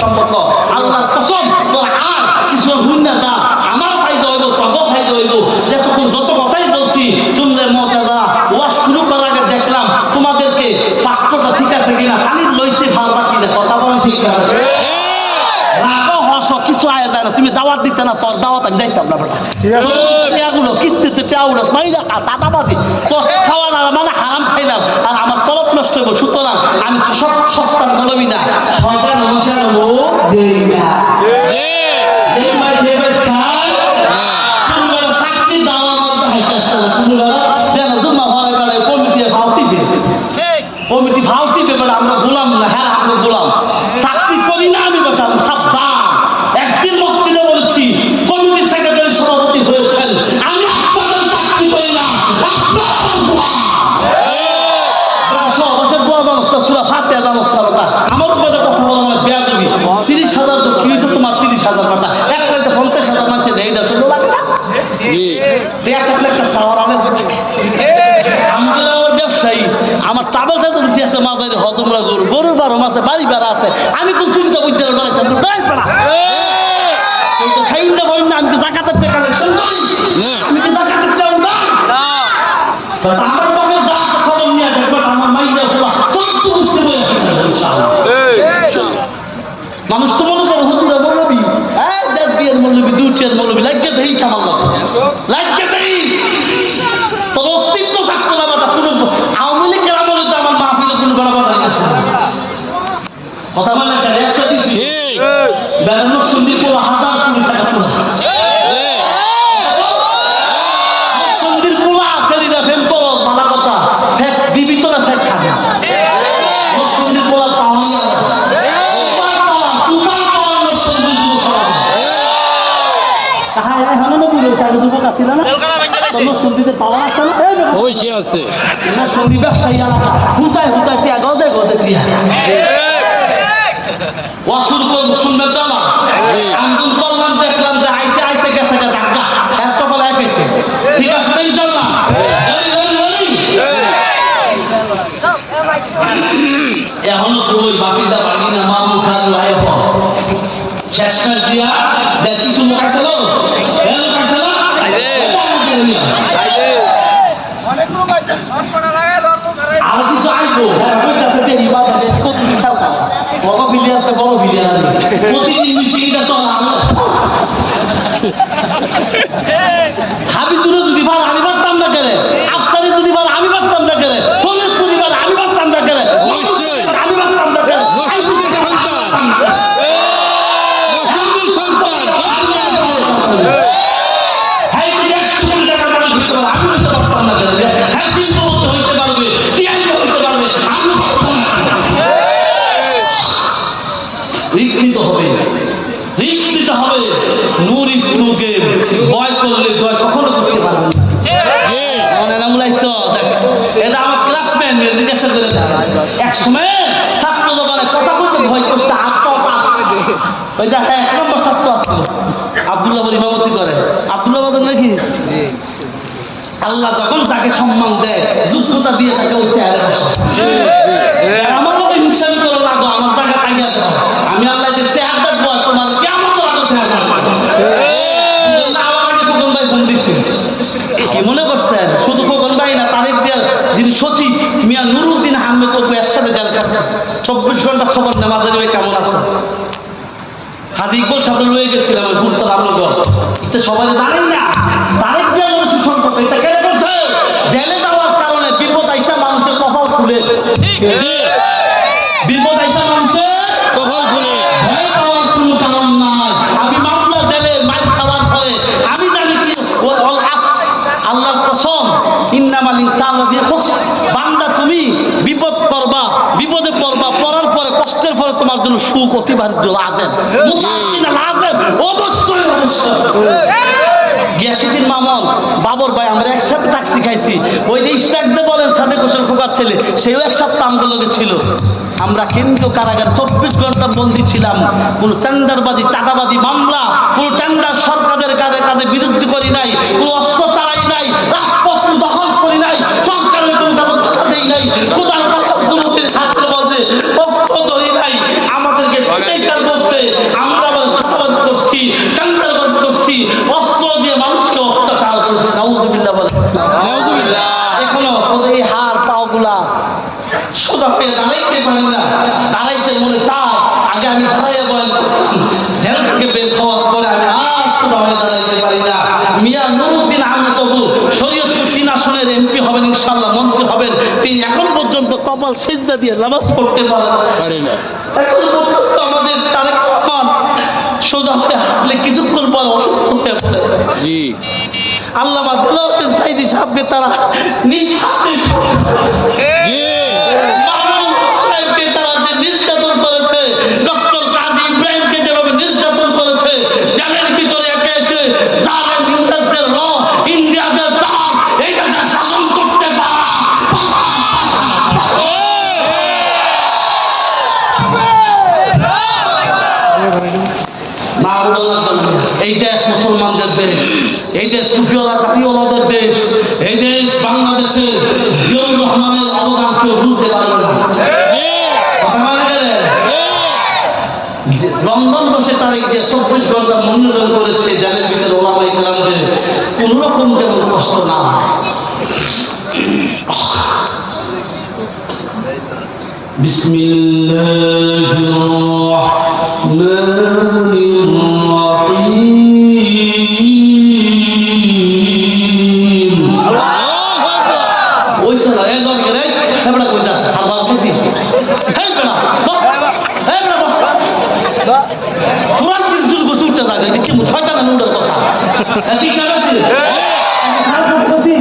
সম্পর্ক আল্লাহর কসম তোর আর কিছু হুন না যা আমার ফায়দা হইব তগ ফায়দা হইব যতক্ষণ যত কথাই বলছি চুমরে মতাজা ওয়াজ শুরু করার আগে দেখলাম তোমাদেরকে পাত্রটা ঠিক আছে কিনা পানির লইতে পারবা কিনা কথা বলে ঠিক না রাগো হস কিছু আয় যায় না তুমি দাওয়াত দিতে না তোর দাওয়াত আমি যাইতাম না বেটা টিয়াগুলো কিস্তিতে টিয়াগুলো মাইরা সাদাবাজি তোর খাওয়া না মানে হারাম খাইলাম আর আমার তলব নষ্ট হইব সুতরাং আমি সব সস্তা বলবি না সরকার নমস্কার দেই না এই মাই দেবে খাই পুরো সাক্ষী দাওয়ার মধ্যে হাইতাছে পুরো যেন জমা হওয়ার বেলা কমিটি ভাউটিবে ঠিক কমিটি ভাউটিবে বেটা আমরা গোলাম না হ্যাঁ আমরা গোলাম চাকরি করি না আমি বেটা সাবধান একদিন মসজিদে বলছি কমিটি সেক্রেটারি সভাপতি হয়েছেন আমি আপনাদের চাকরি করি না আমার উপরে কথা বলা মানে বেয়াদবি 30,000 তো কি হয়েছে তোমার 30,000 টাকা এক রাতে 50,000 মানছে দেয় না শুনলো লাগে না একটা টাওয়ার আমি আমার ব্যবসায়ী আমার ট্রাভেল এজেন্সি আছে মাঝারি হজমরা গরু গরুর বারম আছে বাড়ি বেড়া আছে আমি কোন চিন্তা করতে খাই না বই না আমি কি জাকাতের টাকা কালেকশন করি আমি কি জাকাতের টাকা উঠাই আমার বাবা যা খবর নিয়ে দেখবে আমার মাইয়া হলো কত বুঝতে বলে মানুষ তো মনে করো হুজুরা মৌলবি এই দেড় দিয়ের মৌলবি দুটিয়ার মৌলবি লাগিয়ে দেই সামাল লাগিয়ে দেই তোর অস্তিত্ব থাকতো না বাবা কোনো আওয়ামী লীগের আমলে তো আমার মাহফিলে কোনো বড় কথা হয়েছে কথা বলে একটা দিচ্ছি বেড়ানো সুন্দর পুরো 1,000 কোটি টাকা তোলা সুন্দর পুরো আছে দিদা ফেম তো ভালো কথা সেট দিবি তো না সেট খাবে সুন্দর পুরো পাওয়া ব্যবসায়ী এলাকা হুতায় হুতায় টিয়া গজে গজে টিয়া ওয়াসুর শুনবে তো না আন্দোলন করলাম দেখলাম যে আইসে আইসে গেছে ধাক্কা এত বলে একেছে ঠিক আছে তো ইনশাল্লাহ এখনো কই বাকি যা পারি না মামু খান লাই শেষ করে দিয়া দেখ কিছু লোক আছে লো লোক আছে লো আর কিছু আইবো দেরি বাজারে কতদিন খেলতা বড় বিলিয়ার তো বড় বিলিয়ার প্রতিদিন মিশিয়ে চলা হাবিজুর যদি বার আমি পারতাম না কেন আফসারি যদি বার আমি পারতাম না কেন ফজল পরিবার আমি পারতাম না কেন আমি পারতাম না কেন ভয় করলে জয় কখনো করতে পারবে এটা আমার ক্লাসমেট জিজ্ঞাসা করে এক সময় ছাত্র জবানে কথা বলতে ভয় করছে ওইটা 1 নম্বর ছাত্র আসলো আব্দুল্লাহ ইমামতি করে আব্দুল্লাহ বাদন নাকি আল্লাহ যখন তাকে সম্মান দেয় যোগ্যতা দিয়ে তাকে ওই চেয়ারে বসে আমার লোক হিংসামি করে লাগো আমার জায়গা আইয়া দাও আমি আল্লাহ যে চেয়ার দেখবো তোমার কেমন লাগো চেয়ার কি মনে করছেন শুধু খোকন ভাই না তারেক জিয়া যিনি সচিব মিয়া নুরুদ্দিন আহমেদ অপু এর সাথে জেল কাছে 24 ঘন্টা খবর না মাঝারি ভাই কেমন আছে হাজি ইকবাল সাথে রয়ে গেছিলাম আমি ঘুরতে রামনগর এটা সবাই জানেন না তারেক জিয়া সুসম্পর্ক এটা কেন করছে জেলে যাওয়ার কারণে বিপদ আইসা মানুষের কপাল খুলে বিপদ আইসা মানুষের কপাল খুলে ভয় পাওয়ার কোনো কারণ নাই আমি মামলা জেলে মাইর খাওয়ার পরে আমি জানি কি আল্লাহর কসম ইন্নামাল ইনসানু ফি খুসর বান্দা তুমি বিপদ করবা বিপদে পড়বা পড়ার পরে কষ্টের পরে তোমার জন্য সুখ অতিবাহিত লাজেম মুতাকিনা লাজেম অবশ্যই গিয়াসুদ্দিন মামুন বাবর ভাই আমরা একসাথে ট্যাক্সি খাইছি ওই যে ইশাকদে বলেন সাদেক হোসেন খোকার ছেলে সেও এক সপ্তাহ আমগুলোকে ছিল আমরা কেন্দ্রীয় কারাগারে 24 ঘন্টা বন্দী ছিলাম কোনো টেন্ডারবাজি চাঁদাবাজি মামলা কোনো টেন্ডার সরকারের কাজে বিরুদ্ধে করি নাই কোনো অস্ত্র চালাই নাই রাজপথ দখল করি নাই সরকারের কোনো ব্যবস্থা দেই নাই কোথাও গুলোতে হাতের মধ্যে অস্ত্র ধরি নাই আমাদেরকে পারি না, দাঁড়াইতে মনে চায়। আগে আমি দাঁড়াইয়া বয়ান করতাম, জেল থেকে বের হওয়ার পরে আমি আর সোজা হয়ে দাঁড়াইতে পারি না। মিয়া নুরুদ্দিন আহমেদ তবু শরীয়তপুর 3 আসনের এমপি হবেন, ইনশাআল্লাহ মন্ত্রী হবেন। তিনি এখন পর্যন্ত কপাল সিজদা দিয়ে নামাজ পড়তে পারেন না। এখন পর্যন্ত আমাদের তারেক রহমান সোজা হয়ে হাঁটলে কিছুক্ষণ পর অসুস্থ হয়ে পড়ে। আল্লামা দেলাওয়ার সাইদি সাহেবকে তারা নিজ হাতে তারা যে নির্যাতন করেছে, ডক্টর কাজী ইব্রাহিমকে যেভাবে নির্যাতন করেছে, জানের ভিতরে একে একে জালেম ইংরেজদের র, ইন্ডিয়াদের তার, এই দেশে শাসন করতে পারা এই দেশ মুসলমানদের দেশ, এই দেশ টুপিওয়ালা দাড়িওয়ালাদের দেশ, এই দেশ বাংলাদেশের জিয়াউর রহমানের অবদান কেউ ভুলতে পারবে না। রমজান বসে তারিখ দিয়ে 24 ঘন্টা মনোনয়ন করেছে, জানের ভিতরে ওলামায়ে কেরামদের কোন রকম যেন কষ্ট না হয়। বিসমিল্লাহির রাহমানির রাহিম। ওই সালা এই দরকার রে এবড়া কই যাস আল্লাহ দিদি হে বড়া হে বড়া কুরআন সিজুল গো সুটটা জায়গা এটা কি শয়তান নুডার কথা এদি কাছে খারাপ করছি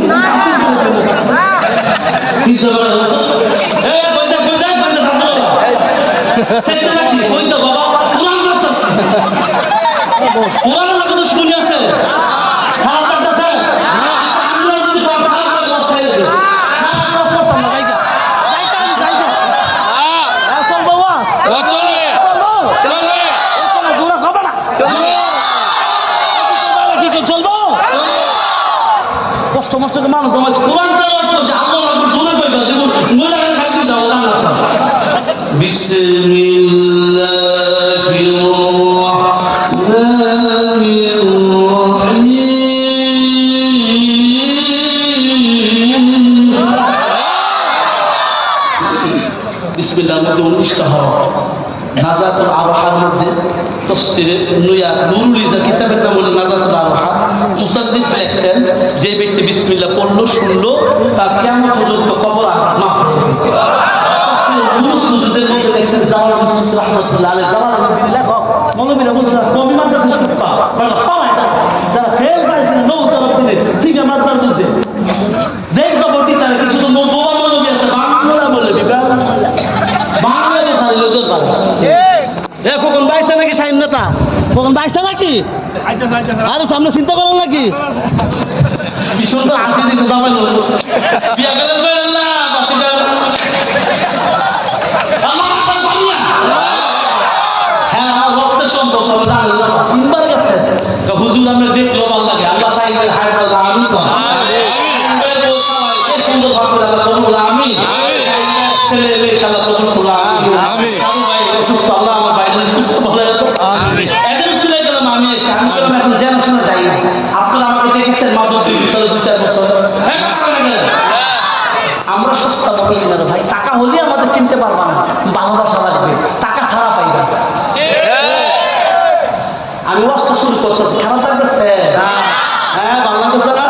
কি সবার এ কইদা সেটা নাকি কইদা বাবা কুরআন করতেছে কুরআন লাগো তো শুনি আছে খারাপ করতেছে আমরা যদি খারাপ করতে কষ্ট মষ্ট মানুষ কোরআন তেলাওয়াত করছে, আল্লাহ রাব্বুল দূরে কইবা দিব মনে খাইতে দাও না। বিসমিল্লাহির রাহমানির রাহিম। বিসমিল্লাহর মধ্যে 19টা হরফ। নাজাতুল আরহার মধ্যে তাফসীরে নুরুল ইজা কিতাবের নাম হলো নাজাতুল আরহা। মুসাদ্দিদ লিখছেন যে ব্যক্তি বিসমিল্লাহ পড়লো শুনলো তার কিয়ামত পর্যন্ত কবর আযাব মাফ হবে। নুরুল সুজুদের মধ্যে লিখছেন জামাল মুসলিম রাহমাতুল্লাহ আলাইহি, জামাল আলহামদুলিল্লাহ মৌলবীরা বলতে কবি মাদ্রাসা সুপ্পা বলা পাওয়া যায়, যারা ফেল করেছেন নৌ তরফ থেকে সিগা মাদ্রাসা বুঝে যে কবরটি তার কিছু তো বোবা মৌলবী আছে বাংলা মৌলবী বাংলা কথা লোদের পারে এ ফোকন বাইছে নাকি সাইন নেতা ফোকন বাইছে নাকি আরে সামনে চিন্তা করেন নাকি কি সুন্দর হাসি দিতে দামাইল বিয়া গেলেন বলেন না বাতিদার আমার আপনার বাংলা হ্যাঁ আমার রক্তের সম্পর্ক আমি জানেন না 3 বার গেছে হুজুর আমরা দেখলো ভালো লাগে আল্লাহ সাহেবের হায় বললাম আমি তো এই সুন্দর ভাবে আল্লাহ কবুল আমিন ছেলে মেয়ে আল্লাহ কবুল আমিন সাধু ভাই অসুস্থ আল্লাহ আমার বাইরে সুস্থ ভালো আমিন এদের চলে গেলাম আমি এখন জেনারেশনে যাই না আপনারা আমাকে দেখেছেন মাদকের ভিতরে 2-4 বছর আমরা সস্তা মতো কিনার ভাই টাকা হলে আমাদের কিনতে পারবা না ভালোবাসা লাগবে টাকা ছাড়া পাইবা আমি ওয়াজটা শুরু করতেছি খারাপ লাগতেছে হ্যাঁ ভালো লাগতেছে না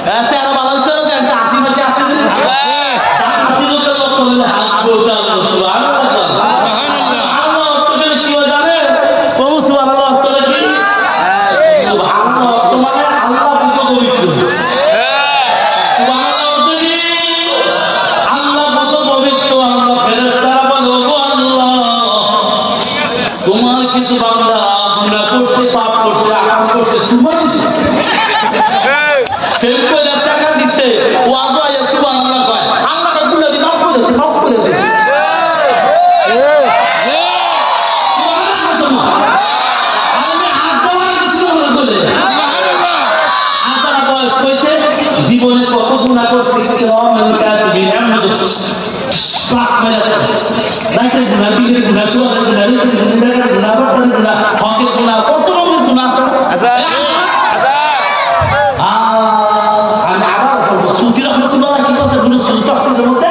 হ্যাঁ স্যার ভালো লাগছে না আশিপাশে আছে লোকের লক্ষ্য হলে হাত বলতে তোমার কিছু বান্দা গুনাহ করছে পাপ করছে আকাম করছে তোমার ফেল করে টাকা দিচ্ছে ওয়াজ হয় সুবহানাল্লাহ কয় আল্লাহ কা গুনাহ দি মাফ করে দে জীবনে কত গুনাহ করছে ক্লাস মেলা রাইতের গুনাহ দিনের গুনাহ সোয়ারের গুনাহ রিতের গুনাহ বাটার গুনাহ হকের গুনাহ কত রকমের গুনাহ আছে আমি আবার বলবো সুতি রহমতুল্লাহ কি কথা বলে সুলতানের মধ্যে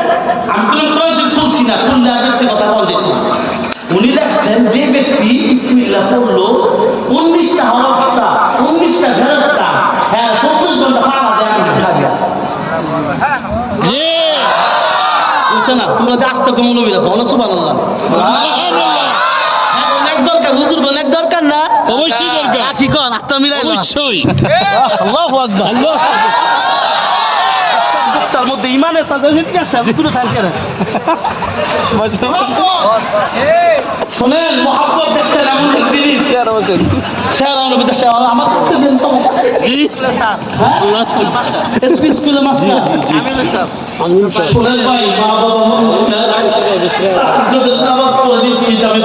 আমি কোনো প্রয়োজন খুলছি না খুললে তো মৌলবীরা বলো সুবহানাল্লাহ। অনেক দরকার হুজুর, অনেক দরকার না? অবশ্যই দরকার। কি কন আত্মা মিলাই অবশ্যই। আল্লাহু আকবার। আল্লাহ তার মধ্যে ইমানের তাজা দিকে আসে আমি পুরো থাকেন। শোনেন মহব্বত দেখছেন এমন একটা জিনিস। স্যার আমার বিদেশে আমার কাছে দেন তো এসপি স্কুলে মাস্টার শোনেন ভাই মা বাবা যদি নামাজ পড়ে দিচ্ছি আমি